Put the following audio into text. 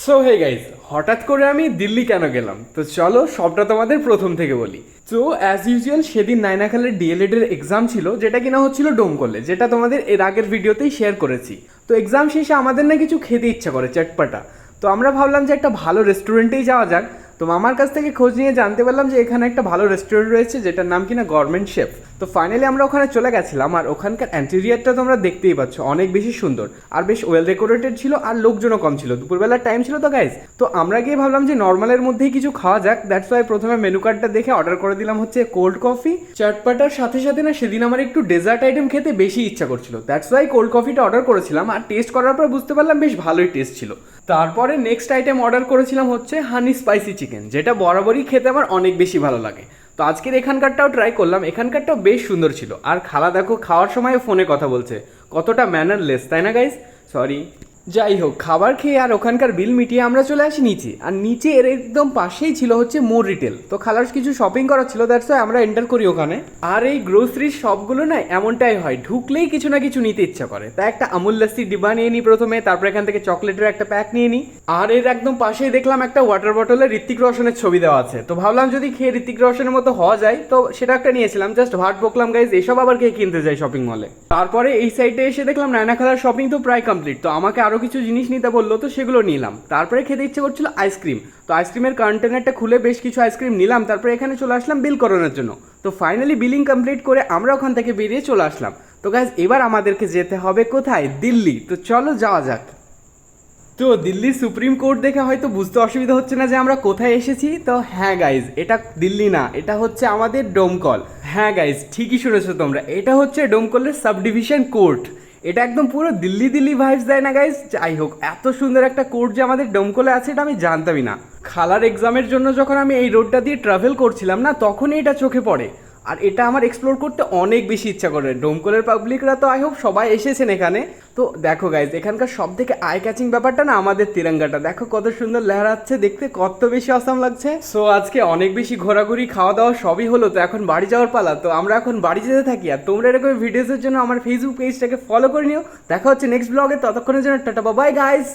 So hey guys, হঠাৎ করে আমি দিল্লি কেন গেলাম? তো চলো সবটা তোমাদের প্রথম থেকে বলি। তো অ্যাজ ইউজুয়াল সেদিন নাইনা খালের ডিএলএড এর এক্সাম ছিল, যেটা কিনা হচ্ছিল ডোমকলে, যেটা তোমাদের এর আগের ভিডিওতেই শেয়ার করেছি। তো এক্সাম শেষে আমাদের না কিছু খেতে ইচ্ছা করে চটপাটা। তো আমরা ভাবলাম যে একটা ভালো রেস্টুরেন্টেই যাওয়া যাক। তো মামার কাছ থেকে খোঁজ নিয়ে জানতে পারলাম যে এখানে একটা ভালো রেস্টুরেন্ট রয়েছে যেটার নাম কিনা গভর্নমেন্ট শেফ। তো ফাইনালি আমরা ওখানে চলে গেছিলাম, আর ওখানকার অ্যান্টেরিয়ারটা তোমরা দেখতেই পাচ্ছ, অনেক বেশি সুন্দর আর বেশ ওয়েল ডেকোরেটেড ছিল, আর লোকজনও কম ছিল, দুপুরবেলার টাইম ছিল তো গাইজ। তো আমরা গিয়ে ভাবলাম যে নর্মালের মধ্যেই কিছু খাওয়া যাক। দ্যাটস ওয়াই প্রথমে মেনু কার্ডটা দেখে অর্ডার করে দিলাম হচ্ছে কোল্ড কফি চটপাটার সাথে সাথে। না সেদিন আমার একটু ডেজার্ট আইটেম খেতে বেশি ইচ্ছা করছিল, দ্যাটস ওয়াই কোল্ড কফিটা অর্ডার করেছিলাম। আর টেস্ট করার পর বুঝতে পারলাম বেশ ভালোই টেস্ট ছিল। তারপরে নেক্সট আইটেম অর্ডার করেছিলাম হচ্ছে হানি স্পাইসি চিকেন, যেটা বরাবরই খেতে আমার অনেক বেশি ভালো লাগে। তো আজকের এখানকারটাও ট্রাই করলাম, এখানকারটাও বেশ সুন্দর ছিল। আর খালা দেখো খাওয়ার সময় ফোনে কথা বলছে, কতটা ম্যানারলেস তাই না গাইস? সরি। যাই হোক, খাবার খেয়ে আর ওখানকার বিল মিটিয়ে আমরা চলে আসি নিচে। আর নিচে এর একদম পাশেই ছিল হচ্ছে মোর রিটেল। তো খালার কিছু শপিং করা ছিল, দ্যাটস ওয়াই আমরা এন্টার করি ওখানে। আর এই গ্রোসারির শপগুলো না এমনটাই হয়, ঢুকলেই কিছু না কিছু নিতে ইচ্ছা করে। তাই একটা আমুল লস্যি ডিব্বা নিয়ে নিই প্রথমে, তারপর এখান থেকে চকলেটের একটা প্যাক নিয়ে নিই। আর এর একদম পাশেই দেখলাম একটা ওয়াটার বটলে ঋত্বিক রোশনের ছবি দেওয়া আছে। তো ভাবলাম যদি খেয়ে ঋত্বিক রোশনের মতো হওয়া যায়, তো সেটা একটা নিয়েছিলাম। জাস্ট ভাট বকলাম গাইজ, এসব আবার কে কিনতে যায় শপিং মলে। তারপরে এই সাইডে এসে দেখলাম নায়না খালার শপিং তো প্রায় কমপ্লিট। তো আমাকে আরো কিছু জিনিস নিতে বললো, তো সেগুলো নিলাম। তারপরে খেতে ইচ্ছে করছিল আইসক্রিম। তো আইসক্রিমের কন্টেনারটা খুলে বেশ কিছু আইসক্রিম নিলাম। তারপরে এখানে চলে আসলাম বিল করানোর জন্য। তো ফাইনালি বিলিং কমপ্লিট করে আমরা ওখান থেকে বেরিয়ে চলে আসলাম। তো গাইজ এবার আমাদেরকে যেতে হবে কোথায়? দিল্লি। তো চলো যাওয়া যাক। তো দিল্লির সুপ্রিম কোর্ট দেখে হয়তো বুঝতে অসুবিধা হচ্ছে না যে আমরা কোথায় এসেছি। তো হ্যাঁ গাইজ, এটা দিল্লি না, এটা হচ্ছে আমাদের ডোমকল। হ্যাঁ গাইজ, ঠিকই শুনেছো তোমরা, এটা হচ্ছে ডোমকলের সাব ডিভিশন কোর্ট। এটা একদম পুরো দিল্লি দিল্লি ভাইবস দেয় না গাইজ? যাই হোক, এত সুন্দর একটা কোর্ট যে আমাদের ডোমকলে আছে এটা আমি জানতামই না। খালার এক্সামের জন্য যখন আমি এই রোডটা দিয়ে ট্রাভেল করছিলাম না, তখনই এটা চোখে পড়ে। আর এটা আমার এক্সপ্লোর করতে অনেক বেশি ইচ্ছা করে। ডোমকলের পাবলিকরা তো আই হোপ সবাই এসেছেন এখানে। তো দেখো গাইজ, এখানকার সব থেকে আই ক্যাচিং ব্যাপারটা না আমাদের তিরঙ্গাটা। দেখো কত সুন্দর লেহরাচ্ছে, দেখতে কত বেশি অসাম লাগছে। সো আজকে অনেক বেশি ঘোরাঘুরি খাওয়া দাওয়া সবই হলো, তো এখন বাড়ি যাওয়ার পালা। তো আমরা এখন বাড়ি যেতে থাকি। আর তোমরা এরকম ভিডিওসের জন্য আমার ফেসবুক পেজটাকে ফলো করে নিও। দেখা হচ্ছে নেক্সট ব্লগে, ততক্ষণের জন্য টাটা বাই গাইজ।